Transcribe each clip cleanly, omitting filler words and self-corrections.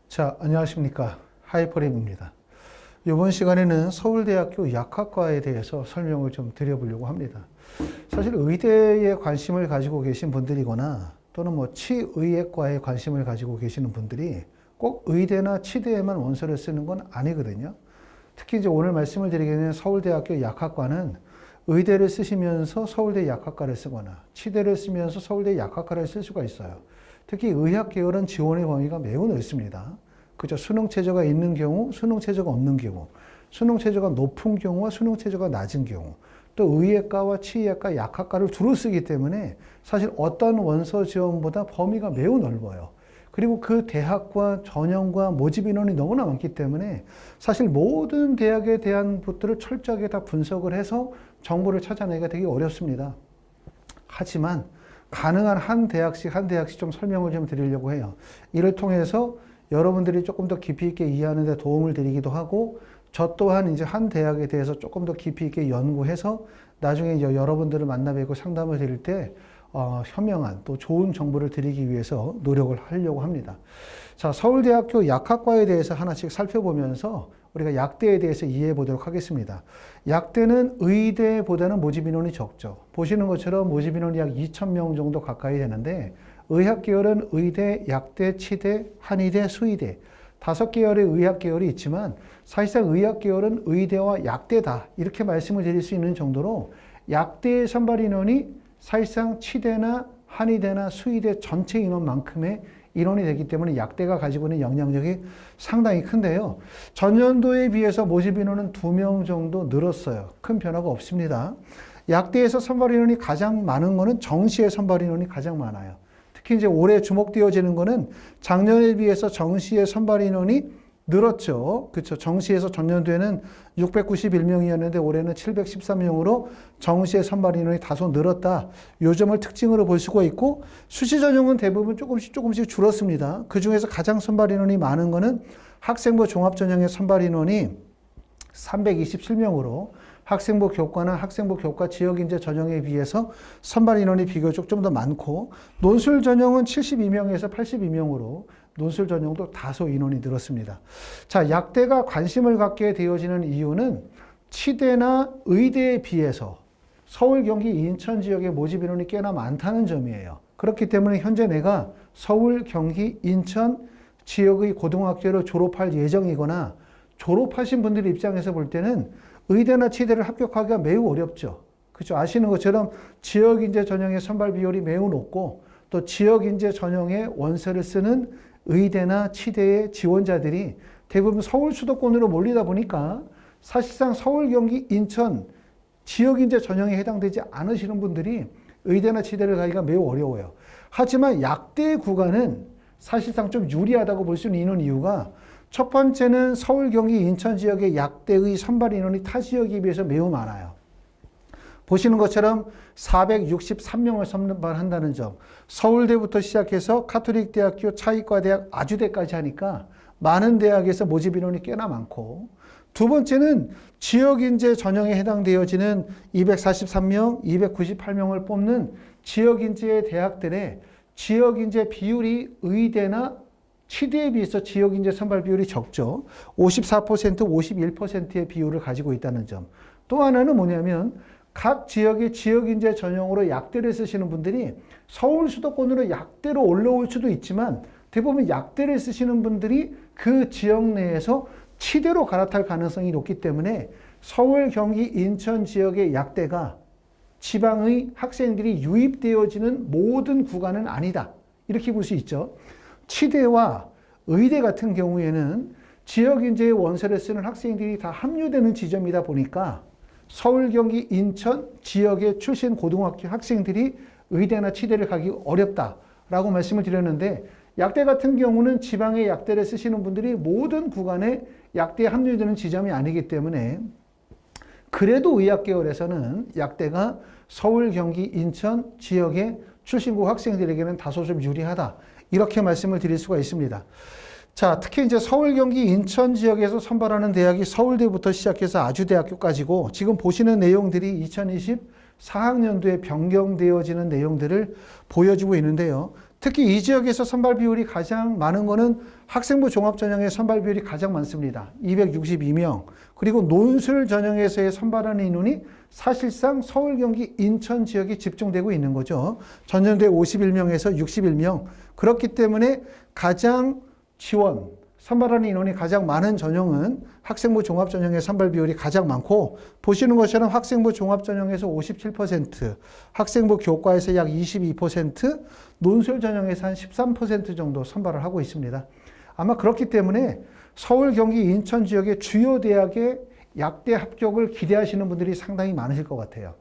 자, 안녕하십니까. 하이퍼랩입니다. 이번 시간에는 서울대학교 약학과에 대해서 설명을 좀 드려보려고 합니다. 사실 의대에 관심을 가지고 계신 분들이거나 또는 치의학과에 관심을 가지고 계시는 분들이 꼭 의대나 치대에만 원서를 쓰는 건 아니거든요. 특히 이제 오늘 말씀을 드리기는 서울대학교 약학과는 의대를 쓰시면서 서울대 약학과를 쓰거나 치대를 쓰면서 서울대 약학과를 쓸 수가 있어요. 특히 의학 계열은 지원의 범위가 매우 넓습니다. 그죠? 수능 최저가 있는 경우, 수능 최저가 없는 경우, 수능 최저가 높은 경우와 수능 최저가 낮은 경우, 또 의학과와 치의학과, 약학과를 두루 쓰기 때문에 사실 어떤 원서 지원보다 범위가 매우 넓어요. 그리고 그 대학과 전형과 모집 인원이 너무나 많기 때문에 사실 모든 대학에 대한 것들을 철저하게 다 분석을 해서 정보를 찾아내기가 되게 어렵습니다. 하지만 가능한 한 대학씩 좀 설명을 좀 드리려고 해요. 이를 통해서 여러분들이 조금 더 깊이 있게 이해하는 데 도움을 드리기도 하고, 저 또한 이제 한 대학에 대해서 조금 더 깊이 있게 연구해서 나중에 이제 여러분들을 만나 뵙고 상담을 드릴 때 현명한 또 좋은 정보를 드리기 위해서 노력을 하려고 합니다. 자, 서울대학교 약학과에 대해서 하나씩 살펴보면서 우리가 약대에 대해서 이해해 보도록 하겠습니다. 약대는 의대보다는 모집 인원이 적죠. 보시는 것처럼 모집 인원이 약 2,000명 정도 가까이 되는데, 의학 계열은 의대, 약대, 치대, 한의대, 수의대 5계열의 의학 계열이 있지만 사실상 의학 계열은 의대와 약대다 이렇게 말씀을 드릴 수 있는 정도로 약대의 선발 인원이 사실상 치대나 한의대나 수의대 전체 인원만큼의 인원이 되기 때문에 약대가 가지고 있는 영향력이 상당히 큰데요. 전년도에 비해서 모집 인원은 2명 정도 늘었어요. 큰 변화가 없습니다. 약대에서 선발 인원이 가장 많은 거는 정시의 선발 인원이 가장 많아요. 특히 이제 올해 주목되어지는 거는 작년에 비해서 정시의 선발 인원이 늘었죠. 그렇죠. 정시에서 전년도에는 691명이었는데 올해는 713명으로 정시의 선발 인원이 다소 늘었다. 요 점을 특징으로 볼 수가 있고, 수시 전형은 대부분 조금씩 줄었습니다. 그 중에서 가장 선발 인원이 많은 거는 학생부 종합 전형의 선발 인원이 327명으로 학생부 교과나 학생부 교과 지역인재 전형에 비해서 선발 인원이 비교적 좀 더 많고, 논술 전형은 72명에서 82명으로 논술 전형도 다소 인원이 늘었습니다. 자, 약대가 관심을 갖게 되어지는 이유는 치대나 의대에 비해서 서울, 경기, 인천 지역의 모집 인원이 꽤나 많다는 점이에요. 그렇기 때문에 현재 내가 서울, 경기, 인천 지역의 고등학교를 졸업할 예정이거나 졸업하신 분들 입장에서 볼 때는 의대나 치대를 합격하기가 매우 어렵죠. 그렇죠? 아시는 것처럼 지역인재 전형의 선발 비율이 매우 높고, 또 지역인재 전형의 원서를 쓰는 의대나 치대의 지원자들이 대부분 서울 수도권으로 몰리다 보니까 사실상 서울, 경기, 인천 지역인재 전형에 해당되지 않으시는 분들이 의대나 치대를 가기가 매우 어려워요. 하지만 약대 구간은 사실상 좀 유리하다고 볼 수 있는 이유가, 첫 번째는 서울, 경기, 인천 지역의 약대의 선발 인원이 타 지역에 비해서 매우 많아요. 보시는 것처럼 463명을 선발한다는 점, 서울대부터 시작해서 카톨릭대학교, 차의과대학, 아주대까지 하니까 많은 대학에서 모집 인원이 꽤나 많고, 두 번째는 지역인재 전형에 해당되어지는 243명, 298명을 뽑는 지역인재 대학들의 지역인재 비율이 의대나 치대에 비해서 지역인재 선발 비율이 적죠. 54%, 51%의 비율을 가지고 있다는 점. 또 하나는 뭐냐면 각 지역의 지역인재 전형으로 약대를 쓰시는 분들이 서울 수도권으로 약대로 올라올 수도 있지만 대부분 약대를 쓰시는 분들이 그 지역 내에서 치대로 갈아탈 가능성이 높기 때문에 서울, 경기, 인천 지역의 약대가 지방의 학생들이 유입되어지는 모든 구간은 아니다. 이렇게 볼 수 있죠. 치대와 의대 같은 경우에는 지역인재의 원서를 쓰는 학생들이 다 합류되는 지점이다 보니까 서울, 경기, 인천 지역의 출신 고등학교 학생들이 의대나 치대를 가기 어렵다라고 말씀을 드렸는데, 약대 같은 경우는 지방의 약대를 쓰시는 분들이 모든 구간에 약대에 합류되는 지점이 아니기 때문에 그래도 의학 계열에서는 약대가 서울, 경기, 인천 지역의 출신고 학생들에게는 다소 좀 유리하다. 이렇게 말씀을 드릴 수가 있습니다. 자, 특히 이제 서울, 경기, 인천 지역에서 선발하는 대학이 서울대부터 시작해서 아주대학교까지고, 지금 보시는 내용들이 2024학년도에 변경되어지는 내용들을 보여주고 있는데요. 특히 이 지역에서 선발 비율이 가장 많은 거는 학생부 종합전형의 선발 비율이 가장 많습니다. 262명. 그리고 논술 전형에서의 선발하는 인원이 사실상 서울, 경기, 인천 지역에 집중되고 있는 거죠. 전년도에 51명에서 61명. 그렇기 때문에 가장 선발하는 인원이 가장 많은 전형은 학생부 종합전형의 선발 비율이 가장 많고, 보시는 것처럼 학생부 종합전형에서 57%, 학생부 교과에서 약 22%, 논술 전형에서 한 13% 정도 선발을 하고 있습니다. 아마 그렇기 때문에 서울, 경기, 인천 지역의 주요 대학의 약대 합격을 기대하시는 분들이 상당히 많으실 것 같아요.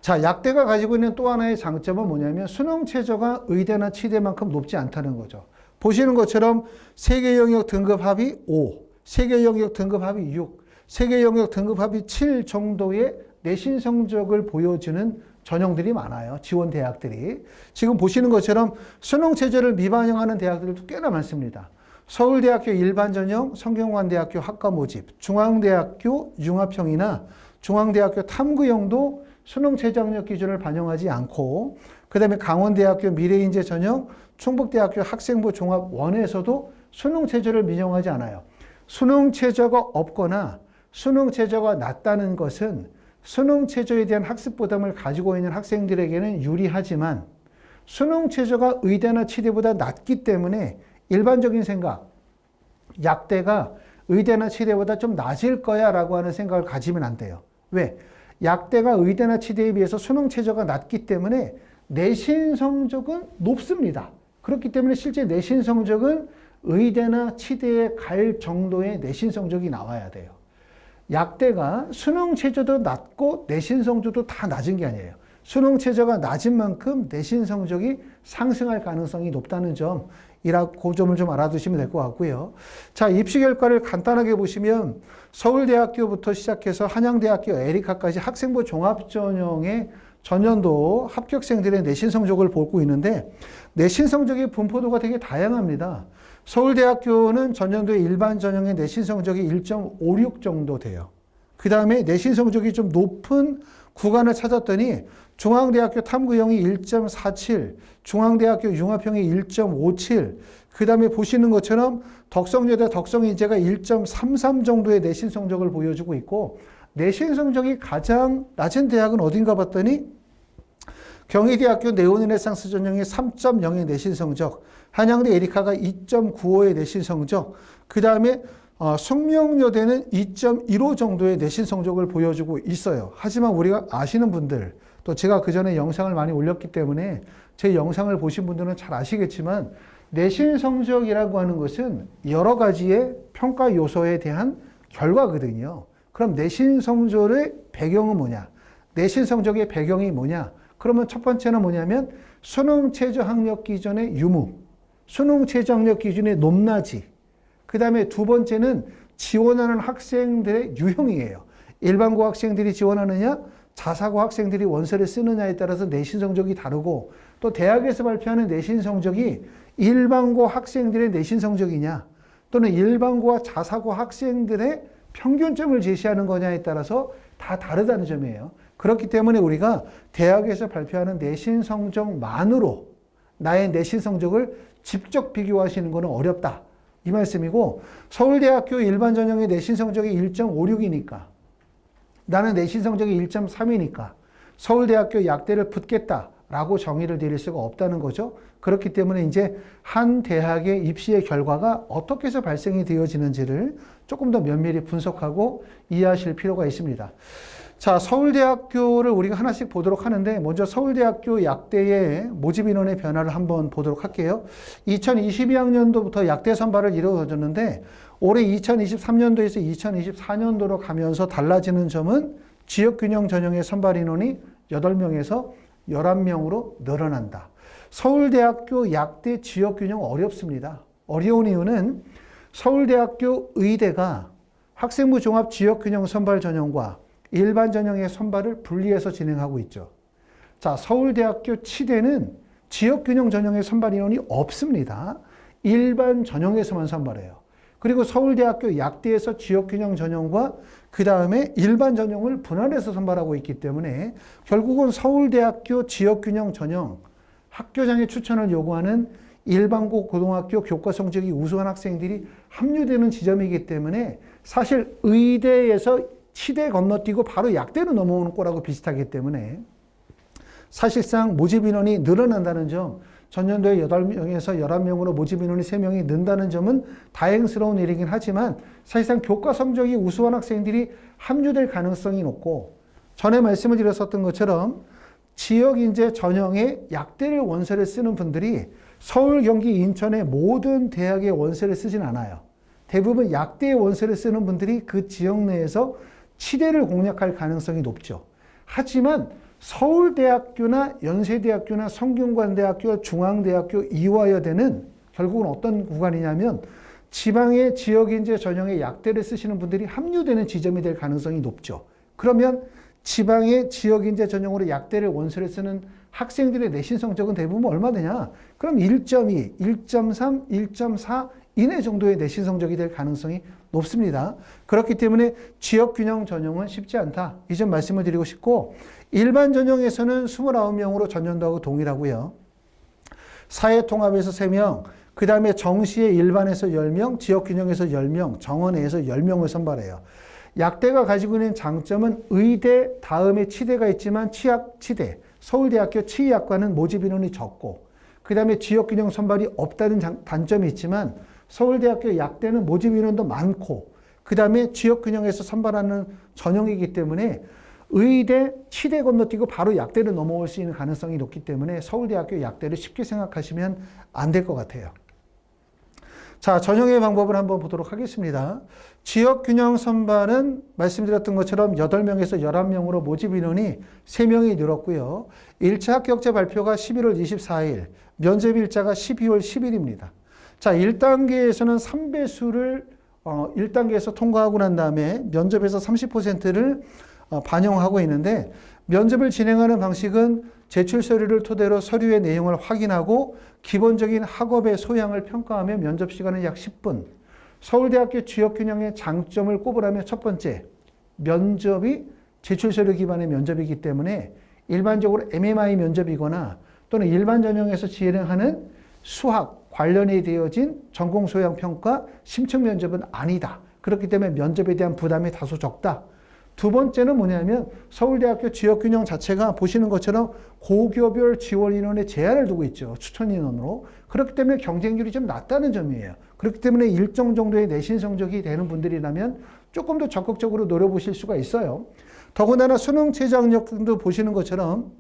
자, 약대가 가지고 있는 또 하나의 장점은 뭐냐면 수능 최저가 의대나 치대만큼 높지 않다는 거죠. 보시는 것처럼 세계 영역 등급 합이 5, 세계 영역 등급 합이 6, 세계 영역 등급 합이 7 정도의 내신 성적을 보여주는 전형들이 많아요. 지원 대학들이. 지금 보시는 것처럼 수능 체제를 미반영하는 대학들도 꽤나 많습니다. 서울대학교 일반전형, 성균관대학교 학과 모집, 중앙대학교 융합형이나 중앙대학교 탐구형도 수능 최저학력 기준을 반영하지 않고, 그 다음에 강원대학교 미래인재 전형, 충북대학교 학생부 종합원에서도 수능 최저를 민영하지 않아요. 수능 최저가 없거나 수능 최저가 낮다는 것은 수능 최저에 대한 학습 부담을 가지고 있는 학생들에게는 유리하지만, 수능 최저가 의대나 치대보다 낮기 때문에 일반적인 생각, 약대가 의대나 치대보다 좀 낮을 거야 라고 하는 생각을 가지면 안 돼요. 왜? 약대가 의대나 치대에 비해서 수능 최저가 낮기 때문에 내신 성적은 높습니다. 그렇기 때문에 실제 내신 성적은 의대나 치대에 갈 정도의 내신 성적이 나와야 돼요. 약대가 수능 최저도 낮고 내신 성적도 다 낮은 게 아니에요. 수능 최저가 낮은 만큼 내신 성적이 상승할 가능성이 높다는 점, 그 점을 좀 알아두시면 될 것 같고요. 자, 입시 결과를 간단하게 보시면 서울대학교부터 시작해서 한양대학교 에리카까지 학생부 종합전형의 전년도 합격생들의 내신 성적을 보고 있는데, 내신 성적의 분포도가 되게 다양합니다. 서울대학교는 전년도에 일반 전형의 내신 성적이 1.56 정도 돼요. 그 다음에 내신 성적이 좀 높은 구간을 찾았더니 중앙대학교 탐구형이 1.47, 중앙대학교 융합형이 1.57, 그 다음에 보시는 것처럼 덕성여대 덕성인재가 1.33 정도의 내신 성적을 보여주고 있고, 내신 성적이 가장 낮은 대학은 어딘가 봤더니 경희대학교 네오르네상스 전형이 3.0의 내신 성적, 한양대 에리카가 2.95의 내신 성적, 그 다음에 숙명여대는 2.15 정도의 내신 성적을 보여주고 있어요. 하지만 우리가 아시는 분들, 또 제가 그 전에 영상을 많이 올렸기 때문에 제 영상을 보신 분들은 잘 아시겠지만, 내신 성적이라고 하는 것은 여러 가지의 평가 요소에 대한 결과거든요. 그럼 내신 성적의 배경은 뭐냐? 내신 성적의 배경이 뭐냐? 그러면 첫 번째는 뭐냐면 수능 최저 학력 기준의 유무, 수능 최저 학력 기준의 높낮이, 그 다음에 두 번째는 지원하는 학생들의 유형이에요. 일반고 학생들이 지원하느냐, 자사고 학생들이 원서를 쓰느냐에 따라서 내신 성적이 다르고, 또 대학에서 발표하는 내신 성적이 일반고 학생들의 내신 성적이냐, 또는 일반고와 자사고 학생들의 평균점을 제시하는 거냐에 따라서 다 다르다는 점이에요. 그렇기 때문에 우리가 대학에서 발표하는 내신 성적만으로 나의 내신 성적을 직접 비교하시는 것은 어렵다, 이 말씀이고, 서울대학교 일반 전형의 내신 성적이 1.56이니까 나는 내신 성적이 1.3이니까 서울대학교 약대를 붙겠다라고 정의를 내릴 수가 없다는 거죠. 그렇기 때문에 이제 한 대학의 입시의 결과가 어떻게 해서 발생이 되어지는지를 조금 더 면밀히 분석하고 이해하실 필요가 있습니다. 자, 서울대학교를 우리가 하나씩 보도록 하는데, 먼저 서울대학교 약대의 모집 인원의 변화를 한번 보도록 할게요. 2022학년도부터 약대 선발을 이루어졌는데, 올해 2023년도에서 2024년도로 가면서 달라지는 점은 지역균형 전형의 선발 인원이 8명에서 11명으로 늘어난다. 서울대학교 약대 지역균형 어렵습니다. 어려운 이유는 서울대학교 의대가 학생부 종합 지역균형 선발 전형과 일반 전형의 선발을 분리해서 진행하고 있죠. 자, 서울대학교 치대는 지역균형 전형의 선발 인원이 없습니다. 일반 전형에서만 선발해요. 그리고 서울대학교 약대에서 지역균형 전형과 그 다음에 일반 전형을 분할해서 선발하고 있기 때문에 결국은 서울대학교 지역균형 전형, 학교장의 추천을 요구하는 일반고 고등학교 교과 성적이 우수한 학생들이 합류되는 지점이기 때문에 사실 의대에서 치대 건너뛰고 바로 약대로 넘어오는 거라고 비슷하기 때문에 사실상 모집 인원이 늘어난다는 점, 전년도에 8명에서 11명으로 모집 인원이 3명이 는다는 점은 다행스러운 일이긴 하지만 사실상 교과 성적이 우수한 학생들이 합류될 가능성이 높고 전에 말씀을 드렸었던 것처럼 지역 인재 전형의 약대를 원서를 쓰는 분들이 서울, 경기, 인천의 모든 대학의 원서를 쓰진 않아요. 대부분 약대의 원서를 쓰는 분들이 그 지역 내에서 치대를 공략할 가능성이 높죠. 하지만 서울대학교나 연세대학교나 성균관대학교, 중앙대학교, 이화여대는 결국은 어떤 구간이냐면 지방의 지역인재 전형의 약대를 쓰시는 분들이 합류되는 지점이 될 가능성이 높죠. 그러면 지방의 지역인재 전형으로 약대를 원서를 쓰는 학생들의 내신 성적은 대부분 얼마 되냐? 그럼 1.2, 1.3, 1.4 이내 정도의 내신 성적이 될 가능성이 높습니다. 그렇기 때문에 지역균형 전형은 쉽지 않다. 이 점 말씀을 드리고 싶고 일반 전형에서는 29명으로 전년도하고 동일하고요. 사회통합에서 3명, 그 다음에 정시의 일반에서 10명, 지역균형에서 10명, 정원에서 10명을 선발해요. 약대가 가지고 있는 장점은 의대 다음에 치대가 있지만 치대, 서울대학교 치의학과는 모집 인원이 적고 그 다음에 지역균형 선발이 없다는 단점이 있지만 서울대학교 약대는 모집 인원도 많고 그 다음에 지역균형에서 선발하는 전형이기 때문에 의대, 치대 건너뛰고 바로 약대로 넘어올 수 있는 가능성이 높기 때문에 서울대학교 약대를 쉽게 생각하시면 안 될 것 같아요. 자, 전형의 방법을 한번 보도록 하겠습니다. 지역균형 선발은 말씀드렸던 것처럼 8명에서 11명으로 모집 인원이 3명이 늘었고요. 1차 합격자 발표가 11월 24일, 면접 일자가 12월 10일입니다. 자, 1단계에서는 3배수를 1단계에서 통과하고 난 다음에 면접에서 30%를 반영하고 있는데 면접을 진행하는 방식은 제출 서류를 토대로 서류의 내용을 확인하고 기본적인 학업의 소양을 평가하며 면접 시간은 약 10분. 서울대학교 지역균형의 장점을 꼽으라면 첫 번째, 면접이 제출 서류 기반의 면접이기 때문에 일반적으로 MMI 면접이거나 또는 일반 전형에서 진행하는 수학 관련이 되어진 전공 소양 평가 심층 면접은 아니다. 그렇기 때문에 면접에 대한 부담이 다소 적다. 두 번째는 뭐냐면 서울대학교 지역균형 자체가 보시는 것처럼 고교별 지원 인원에 제한을 두고 있죠. 추천 인원으로. 그렇기 때문에 경쟁률이 좀 낮다는 점이에요. 그렇기 때문에 일정 정도의 내신 성적이 되는 분들이라면 조금 더 적극적으로 노려보실 수가 있어요. 더군다나 수능 최저학력도 보시는 것처럼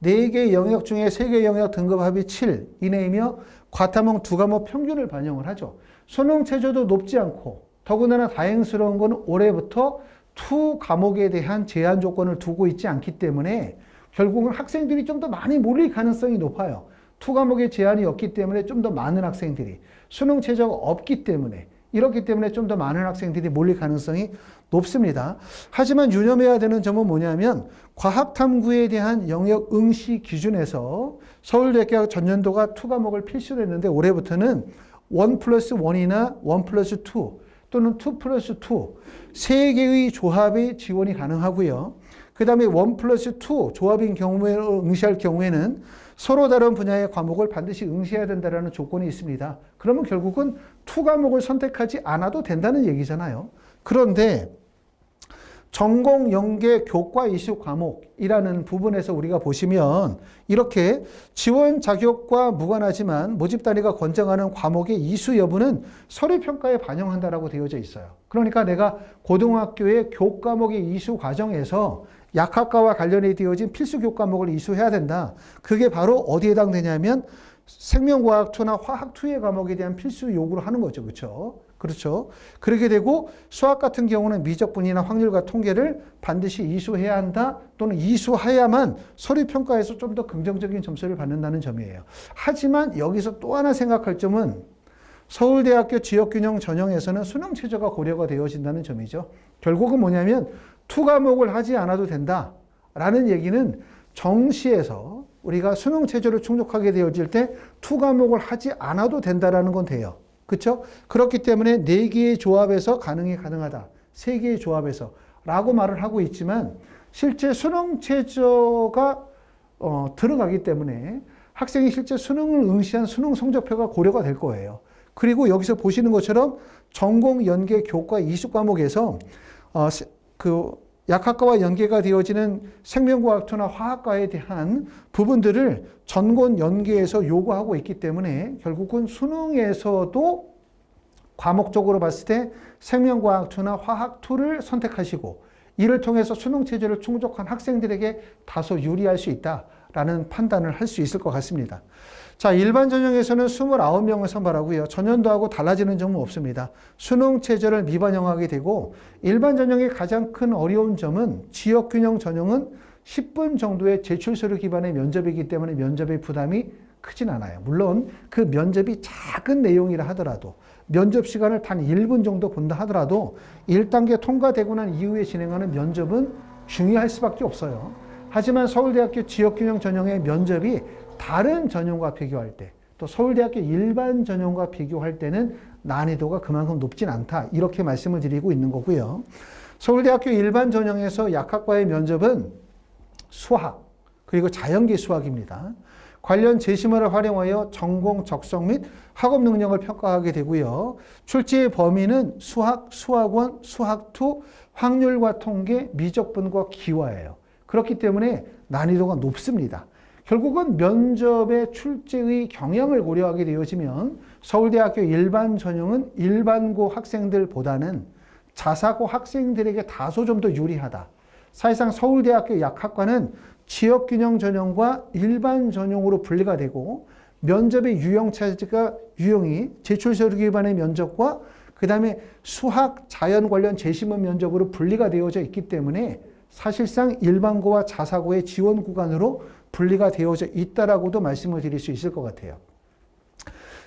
4개 영역 중에 3개 영역 등급 합이 7 이내이며 과탐험 2과목 평균을 반영을 하죠. 수능 최저도 높지 않고 더군다나 다행스러운 건 올해부터 2 과목에 대한 제한 조건을 두고 있지 않기 때문에 결국은 학생들이 좀 더 많이 몰릴 가능성이 높아요. 2 과목의 제한이 없기 때문에 좀 더 많은 학생들이 수능 최저가 없기 때문에 이렇기 때문에 좀 더 많은 학생들이 몰릴 가능성이 높습니다. 하지만 유념해야 되는 점은 뭐냐면 과학탐구에 대한 영역 응시 기준에서 서울대학교 전년도가 2 과목을 필수로 했는데 올해부터는 1+1이나 1+2 또는 2+2 3개의 조합의 지원이 가능하고요. 그 다음에 1+2 조합인 경우에 응시할 경우에는 서로 다른 분야의 과목을 반드시 응시해야 된다는 조건이 있습니다. 그러면 결국은 2 과목을 선택하지 않아도 된다는 얘기잖아요. 그런데 전공, 연계, 교과 이수 과목이라는 부분에서 우리가 보시면 이렇게 지원 자격과 무관하지만 모집 단위가 권장하는 과목의 이수 여부는 서류 평가에 반영한다라고 되어져 있어요. 그러니까 내가 고등학교의 교과목의 이수 과정에서 약학과와 관련이 되어진 필수 교과목을 이수해야 된다. 그게 바로 어디에 해당되냐면 생명과학 2나 화학 2의 과목에 대한 필수 요구를 하는 거죠. 그렇죠? 그렇죠. 그렇게 되고 수학 같은 경우는 미적분이나 확률과 통계를 반드시 이수해야 한다 또는 이수해야만 서류 평가에서 좀 더 긍정적인 점수를 받는다는 점이에요. 하지만 여기서 또 하나 생각할 점은 서울대학교 지역균형 전형에서는 수능 최저가 고려가 되어진다는 점이죠. 결국은 뭐냐면 2 과목을 하지 않아도 된다라는 얘기는 정시에서 우리가 수능 최저를 충족하게 되어질 때 2 과목을 하지 않아도 된다라는 건 돼요. 그렇죠? 그렇기 때문에 4개의 조합에서 가능하다. 3개의 조합에서 라고 말을 하고 있지만 실제 수능 최저가 들어가기 때문에 학생이 실제 수능을 응시한 수능 성적표가 고려가 될 거예요. 그리고 여기서 보시는 것처럼 전공, 연계, 교과, 이수 과목에서 그 약학과와 연계가 되어지는 생명과학투나 화학과에 대한 부분들을 전공, 연계에서 요구하고 있기 때문에 결국은 수능에서도 과목적으로 봤을 때 생명과학투나 화학투를 선택하시고 이를 통해서 수능 체제를 충족한 학생들에게 다소 유리할 수 있다라는 판단을 할 수 있을 것 같습니다. 자, 일반 전형에서는 29명을 선발하고요. 전년도하고 달라지는 점은 없습니다. 수능 체제를 미반영하게 되고 일반 전형의 가장 큰 어려운 점은 지역균형 전형은 10분 정도의 제출서류 기반의 면접이기 때문에 면접의 부담이 크진 않아요. 물론 그 면접이 작은 내용이라 하더라도 면접 시간을 단 1분 정도 본다 하더라도 1단계 통과되고 난 이후에 진행하는 면접은 중요할 수밖에 없어요. 하지만 서울대학교 지역균형 전형의 면접이 다른 전형과 비교할 때, 또 서울대학교 일반 전형과 비교할 때는 난이도가 그만큼 높진 않다. 이렇게 말씀을 드리고 있는 거고요. 서울대학교 일반 전형에서 약학과의 면접은 수학, 그리고 자연계 수학입니다. 관련 제시문을 활용하여 전공 적성 및 학업 능력을 평가하게 되고요. 출제의 범위는 수학, 수학원, 수학2, 확률과 통계, 미적분과 기화예요. 그렇기 때문에 난이도가 높습니다. 결국은 면접의 출제의 경향을 고려하게 되어지면 서울대학교 일반 전형은 일반고 학생들보다는 자사고 학생들에게 다소 좀 더 유리하다. 사실상 서울대학교 약학과는 지역균형 전형과 일반 전형으로 분리가 되고 면접의 유형이 제출서류 기반의 면접과 그 다음에 수학, 자연 관련 제시문 면접으로 분리가 되어져 있기 때문에 사실상 일반고와 자사고의 지원 구간으로 분리가 되어져 있다라고도 말씀을 드릴 수 있을 것 같아요.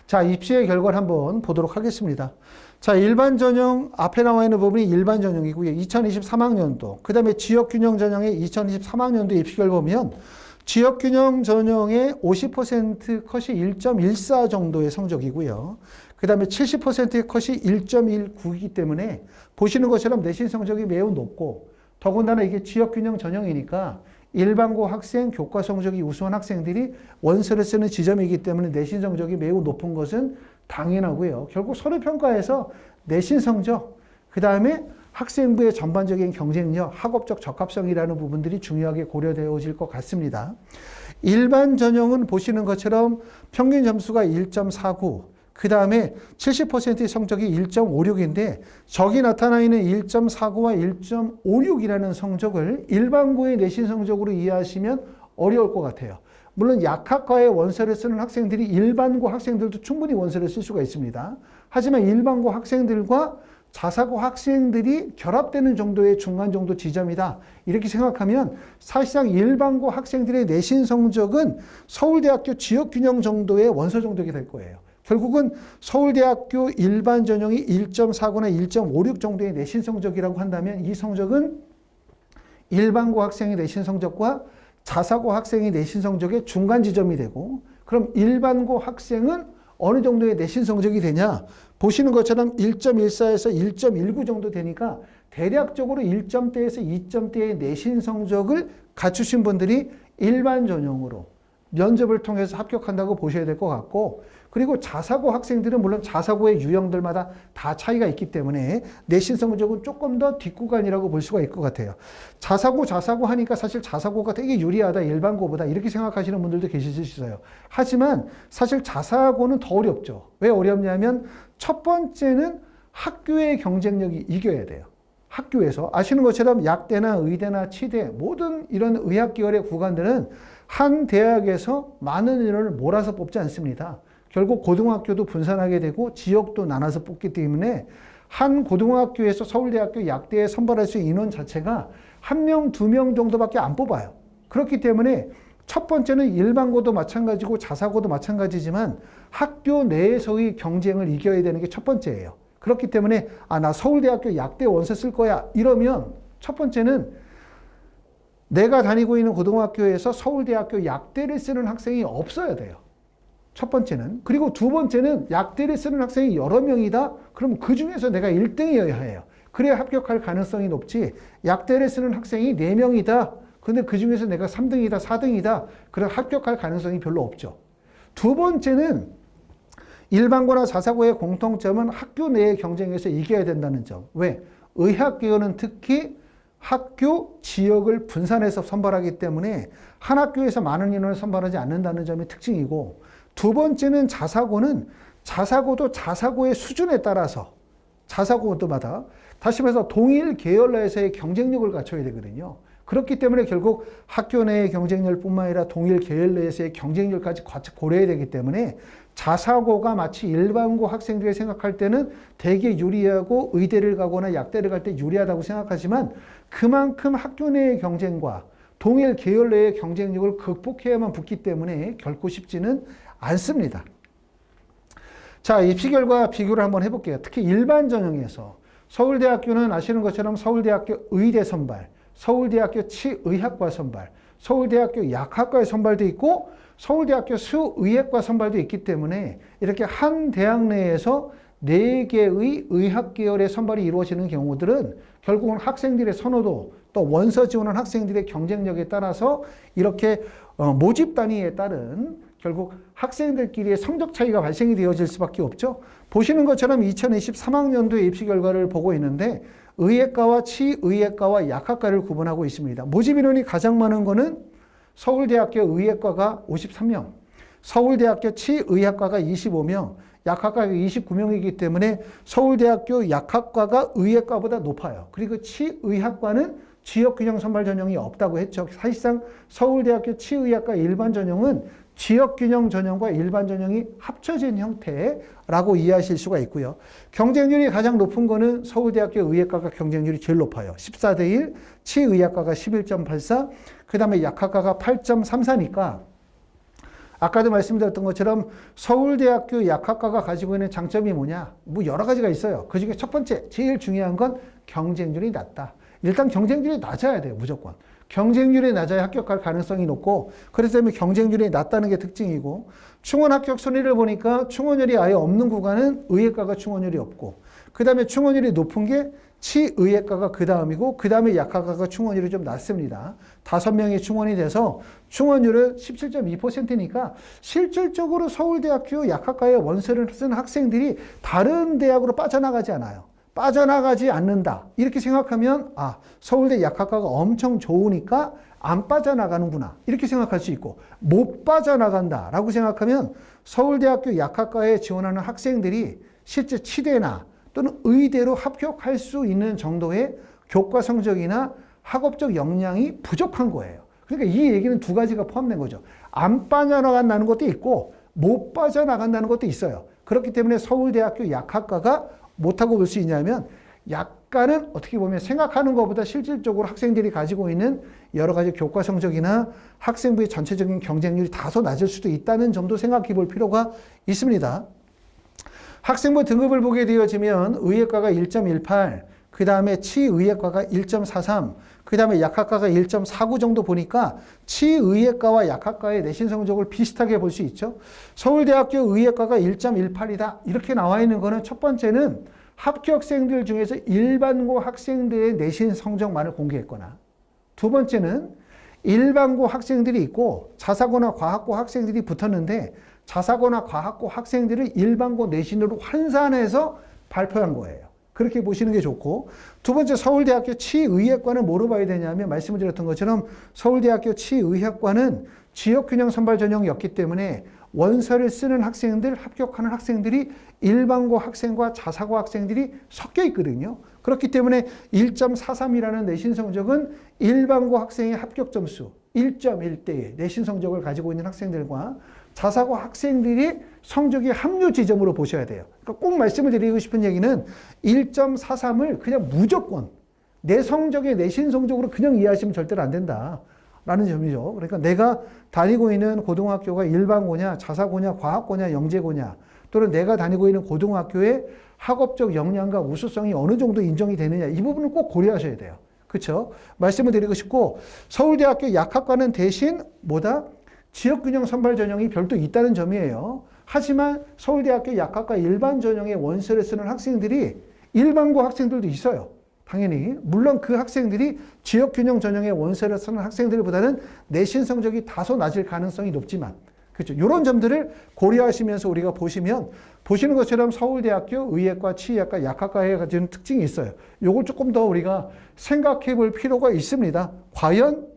자, 입시의 결과를 한번 보도록 하겠습니다. 자, 일반 전형 앞에 나와 있는 부분이 일반 전형이고요. 2023학년도, 그 다음에 지역균형 전형의 2023학년도 입시 결과 보면 지역균형 전형의 50% 컷이 1.14 정도의 성적이고요. 그 다음에 70%의 컷이 1.19이기 때문에 보시는 것처럼 내신 성적이 매우 높고 더군다나 이게 지역균형 전형이니까 일반고 학생, 교과 성적이 우수한 학생들이 원서를 쓰는 지점이기 때문에 내신 성적이 매우 높은 것은 당연하고요. 결국 서류평가에서 내신 성적, 그 다음에 학생부의 전반적인 경쟁력, 학업적 적합성이라는 부분들이 중요하게 고려되어질 것 같습니다. 일반 전형은 보시는 것처럼 평균 점수가 1.49, 그 다음에 70%의 성적이 1.56인데 저기 나타나 있는 1.49와 1.56이라는 성적을 일반고의 내신 성적으로 이해하시면 어려울 것 같아요. 물론 약학과에 원서를 쓰는 학생들이 일반고 학생들도 충분히 원서를 쓸 수가 있습니다. 하지만 일반고 학생들과 자사고 학생들이 결합되는 정도의 중간 정도 지점이다. 이렇게 생각하면 사실상 일반고 학생들의 내신 성적은 서울대학교 지역균형 정도의 원서 정도가 될 거예요. 결국은 서울대학교 일반 전형이 1.49나 1.56 정도의 내신 성적이라고 한다면 이 성적은 일반고 학생의 내신 성적과 자사고 학생의 내신 성적의 중간 지점이 되고 그럼 일반고 학생은 어느 정도의 내신 성적이 되냐? 보시는 것처럼 1.14에서 1.19 정도 되니까 대략적으로 1점대에서 2점대의 내신 성적을 갖추신 분들이 일반 전형으로 면접을 통해서 합격한다고 보셔야 될 것 같고 그리고 자사고 학생들은 물론 자사고의 유형들마다 다 차이가 있기 때문에 내신 성적은 조금 더 뒷구간이라고 볼 수가 있을 것 같아요. 자사고 하니까 사실 자사고가 되게 유리하다 일반고보다 이렇게 생각하시는 분들도 계실 수 있어요. 하지만 사실 자사고는 더 어렵죠. 왜 어렵냐면 첫 번째는 학교의 경쟁력이 이겨야 돼요. 학교에서 아시는 것처럼 약대나 의대나 치대 모든 이런 의학계열의 구간들은 한 대학에서 많은 인원을 몰아서 뽑지 않습니다. 결국 고등학교도 분산하게 되고 지역도 나눠서 뽑기 때문에 한 고등학교에서 서울대학교 약대에 선발할 수 있는 인원 자체가 1명, 2명 정도밖에 안 뽑아요. 그렇기 때문에 첫 번째는 일반고도 마찬가지고 자사고도 마찬가지지만 학교 내에서의 경쟁을 이겨야 되는 게 첫 번째예요. 그렇기 때문에 나 서울대학교 약대 원서 쓸 거야 이러면 첫 번째는 내가 다니고 있는 고등학교에서 서울대학교 약대를 쓰는 학생이 없어야 돼요. 첫 번째는. 그리고 두 번째는 약대를 쓰는 학생이 여러 명이다? 그럼 그 중에서 내가 1등이어야 해요. 그래야 합격할 가능성이 높지. 약대를 쓰는 학생이 4명이다? 근데 그 중에서 내가 3등이다, 4등이다. 그럼 합격할 가능성이 별로 없죠. 두 번째는 일반고나 자사고의 공통점은 학교 내의 경쟁에서 이겨야 된다는 점. 왜? 의학계열은 특히 학교 지역을 분산해서 선발하기 때문에 한 학교에서 많은 인원을 선발하지 않는다는 점이 특징이고, 두 번째는 자사고는 자사고도 자사고의 수준에 따라서 자사고마다 다시 말해서 동일 계열 내에서의 경쟁력을 갖춰야 되거든요. 그렇기 때문에 결국 학교 내의 경쟁력뿐만 아니라 동일 계열 내에서의 경쟁력까지 같이 고려해야 되기 때문에 자사고가 마치 일반고 학생들이 생각할 때는 되게 유리하고 의대를 가거나 약대를 갈 때 유리하다고 생각하지만 그만큼 학교 내의 경쟁과 동일 계열 내의 경쟁력을 극복해야만 붙기 때문에 결코 쉽지는 않습니다. 자, 입시 결과 비교를 한번 해볼게요. 특히 일반 전형에서 서울대학교는 아시는 것처럼 서울대학교 의대 선발, 서울대학교 치의학과 선발, 서울대학교 약학과의 선발도 있고 서울대학교 수의학과 선발도 있기 때문에 이렇게 한 대학 내에서 4개의 의학 계열의 선발이 이루어지는 경우들은 결국은 학생들의 선호도 또 원서 지원한 학생들의 경쟁력에 따라서 이렇게 모집 단위에 따른 결국 학생들끼리의 성적 차이가 발생이 되어질 수밖에 없죠. 보시는 것처럼 2023학년도의 입시 결과를 보고 있는데 의예과와 치의예과와 약학과를 구분하고 있습니다. 모집 인원이 가장 많은 거는 서울대학교 의예과가 53명, 서울대학교 치의학과가 25명, 약학과가 29명이기 때문에 서울대학교 약학과가 의예과보다 높아요. 그리고 치의학과는 지역균형 선발 전형이 없다고 했죠. 사실상 서울대학교 치의학과 일반 전형은 지역균형 전형과 일반 전형이 합쳐진 형태라고 이해하실 수가 있고요. 경쟁률이 가장 높은 거는 서울대학교 의예과가 경쟁률이 제일 높아요. 14대 1, 치의학과가 11.84, 그 다음에 약학과가 8.34니까 아까도 말씀드렸던 것처럼 서울대학교 약학과가 가지고 있는 장점이 뭐냐? 뭐 여러 가지가 있어요. 그 중에 첫 번째, 제일 중요한 건 경쟁률이 낮다. 일단 경쟁률이 낮아야 돼요, 무조건. 경쟁률이 낮아야 합격할 가능성이 높고, 그래서 때문에 경쟁률이 낮다는 게 특징이고, 충원 합격 순위를 보니까 충원율이 아예 없는 구간은 의예과가 충원율이 없고, 그 다음에 충원율이 높은 게 치의예과가 그 다음이고, 그 다음에 약학과가 충원율이 좀 낮습니다. 5명이 충원이 돼서 충원율은 17.2%니까 실질적으로 서울대학교 약학과에 원서를 쓴 학생들이 다른 대학으로 빠져나가지 않아요. 빠져나가지 않는다. 이렇게 생각하면 아, 서울대 약학과가 엄청 좋으니까 안 빠져나가는구나. 이렇게 생각할 수 있고, 못 빠져나간다라고 생각하면 서울대학교 약학과에 지원하는 학생들이 실제 치대나 또는 의대로 합격할 수 있는 정도의 교과 성적이나 학업적 역량이 부족한 거예요. 그러니까 이 얘기는 두 가지가 포함된 거죠. 안 빠져나간다는 것도 있고 못 빠져나간다는 것도 있어요. 그렇기 때문에 서울대학교 약학과가 못하고 볼 수 있냐면 약간은 어떻게 보면 생각하는 것보다 실질적으로 학생들이 가지고 있는 여러 가지 교과 성적이나 학생부의 전체적인 경쟁률이 다소 낮을 수도 있다는 점도 생각해 볼 필요가 있습니다. 학생부 등급을 보게 되어지면 의예과가 1.18, 그 다음에 치의예과가 1.43, 그 다음에 약학과가 1.49 정도 보니까 치의예과와 약학과의 내신 성적을 비슷하게 볼 수 있죠. 서울대학교 의예과가 1.18이다. 이렇게 나와 있는 거는 첫 번째는 합격생들 중에서 일반고 학생들의 내신 성적만을 공개했거나, 두 번째는 일반고 학생들이 있고 자사고나 과학고 학생들이 붙었는데 자사고나 과학고 학생들을 일반고 내신으로 환산해서 발표한 거예요. 그렇게 보시는 게 좋고, 두 번째 서울대학교 치의학과는 뭐로 봐야 되냐면 말씀을 드렸던 것처럼 서울대학교 치의학과는 지역균형 선발 전형이었기 때문에 원서를 쓰는 학생들, 합격하는 학생들이 일반고 학생과 자사고 학생들이 섞여 있거든요. 그렇기 때문에 1.43이라는 내신 성적은 일반고 학생의 합격 점수 1.1대의 내신 성적을 가지고 있는 학생들과 자사고 학생들이 성적이 합류 지점으로 보셔야 돼요. 그러니까 꼭 말씀을 드리고 싶은 얘기는 1.43을 그냥 무조건 내 성적의 내신 성적으로 그냥 이해하시면 절대로 안 된다라는 점이죠. 그러니까 내가 다니고 있는 고등학교가 일반고냐, 자사고냐, 과학고냐, 영재고냐, 또는 내가 다니고 있는 고등학교의 학업적 역량과 우수성이 어느 정도 인정이 되느냐, 이 부분을 꼭 고려하셔야 돼요. 그렇죠? 말씀을 드리고 싶고, 서울대학교 약학과는 대신 뭐다? 지역균형 선발 전형이 별도 있다는 점이에요. 하지만 서울대학교 약학과 일반 전형의 원서를 쓰는 학생들이 일반고 학생들도 있어요. 당연히. 물론 그 학생들이 지역균형 전형의 원서를 쓰는 학생들보다는 내신 성적이 다소 낮을 가능성이 높지만, 그렇죠. 이런 점들을 고려하시면서 우리가 보시는 것처럼 서울대학교 의예과, 치의학과, 약학과에 가지는 특징이 있어요. 이걸 조금 더 우리가 생각해 볼 필요가 있습니다. 과연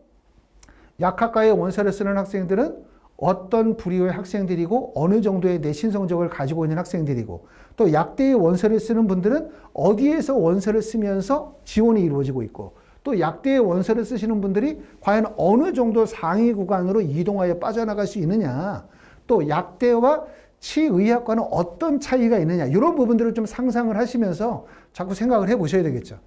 약학과에 원서를 쓰는 학생들은 어떤 부류의 학생들이고 어느 정도의 내신 성적을 가지고 있는 학생들이고, 또 약대의 원서를 쓰는 분들은 어디에서 원서를 쓰면서 지원이 이루어지고 있고, 또 약대의 원서를 쓰시는 분들이 과연 어느 정도 상위 구간으로 이동하여 빠져나갈 수 있느냐, 또 약대와 치의학과는 어떤 차이가 있느냐, 이런 부분들을 좀 상상을 하시면서 자꾸 생각을 해 보셔야 되겠죠.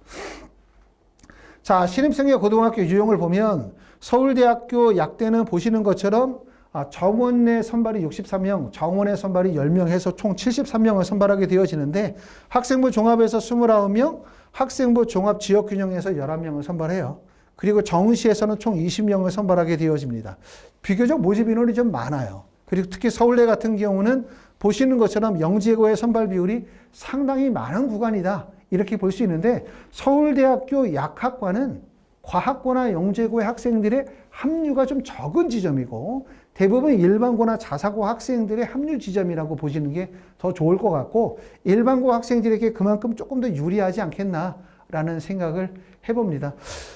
자, 신입생의 고등학교 유형을 보면 서울대학교 약대는 보시는 것처럼 정원내 선발이 63명, 정원내 선발이 10명 해서 총 73명을 선발하게 되어지는데, 학생부 종합에서 29명, 학생부 종합 지역균형에서 11명을 선발해요. 그리고 정시에서는 총 20명을 선발하게 되어집니다. 비교적 모집 인원이 좀 많아요. 그리고 특히 서울대 같은 경우는 보시는 것처럼 영재고의 선발 비율이 상당히 많은 구간이다, 이렇게 볼 수 있는데, 서울대학교 약학과는 과학고나 영재고의 학생들의 합류가 좀 적은 지점이고, 대부분 일반고나 자사고 학생들의 합류 지점이라고 보시는 게 더 좋을 것 같고, 일반고 학생들에게 그만큼 조금 더 유리하지 않겠나라는 생각을 해봅니다.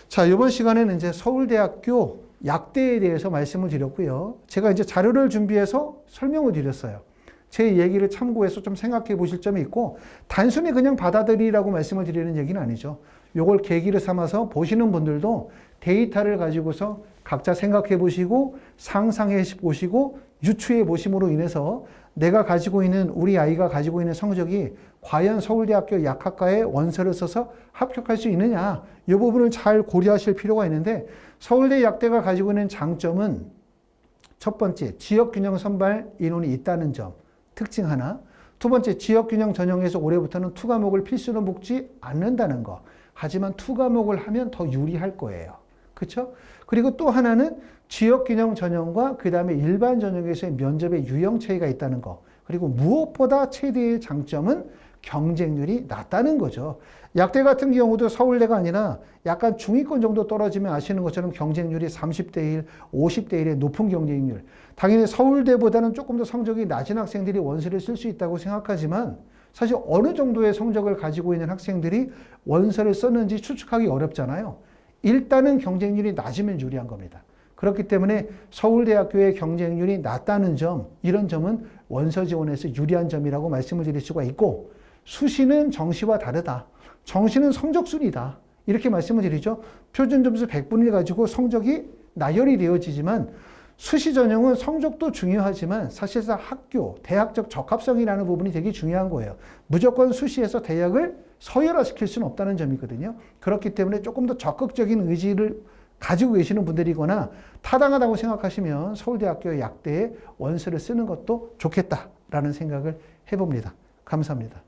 자, 이번 시간에는 이제 서울대학교 약대에 대해서 말씀을 드렸고요. 제가 이제 자료를 준비해서 설명을 드렸어요. 제 얘기를 참고해서 좀 생각해 보실 점이 있고, 단순히 그냥 받아들이라고 말씀을 드리는 얘기는 아니죠. 요걸 계기를 삼아서 보시는 분들도 데이터를 가지고서 각자 생각해 보시고, 상상해 보시고, 유추해 보심으로 인해서 내가 가지고 있는, 우리 아이가 가지고 있는 성적이 과연 서울대학교 약학과에 원서를 써서 합격할 수 있느냐, 이 부분을 잘 고려하실 필요가 있는데, 서울대 약대가 가지고 있는 장점은 첫 번째, 지역균형 선발 인원이 있다는 점, 특징 하나. 두 번째, 지역균형 전형에서 올해부터는 투과목을 필수로 묶지 않는다는 거. 하지만 투과목을 하면 더 유리할 거예요. 그렇죠? 그리고 또 하나는 지역균형 전형과 그 다음에 일반 전형에서의 면접의 유형 차이가 있다는 거. 그리고 무엇보다 최대의 장점은 경쟁률이 낮다는 거죠. 약대 같은 경우도 서울대가 아니라 약간 중위권 정도 떨어지면 아시는 것처럼 경쟁률이 30대 1, 50대 1의 높은 경쟁률. 당연히 서울대보다는 조금 더 성적이 낮은 학생들이 원서를 쓸 수 있다고 생각하지만, 사실 어느 정도의 성적을 가지고 있는 학생들이 원서를 썼는지 추측하기 어렵잖아요. 일단은 경쟁률이 낮으면 유리한 겁니다. 그렇기 때문에 서울대학교의 경쟁률이 낮다는 점, 이런 점은 원서 지원에서 유리한 점이라고 말씀을 드릴 수가 있고, 수시는 정시와 다르다. 정시는 성적순이다, 이렇게 말씀을 드리죠. 표준점수 100분을 가지고 성적이 나열이 되어지지만, 수시 전형은 성적도 중요하지만 사실상 학교, 대학적 적합성이라는 부분이 되게 중요한 거예요. 무조건 수시에서 대학을 서열화시킬 수는 없다는 점이거든요. 그렇기 때문에 조금 더 적극적인 의지를 가지고 계시는 분들이거나 타당하다고 생각하시면 서울대학교 약대에 원서를 쓰는 것도 좋겠다라는 생각을 해봅니다. 감사합니다.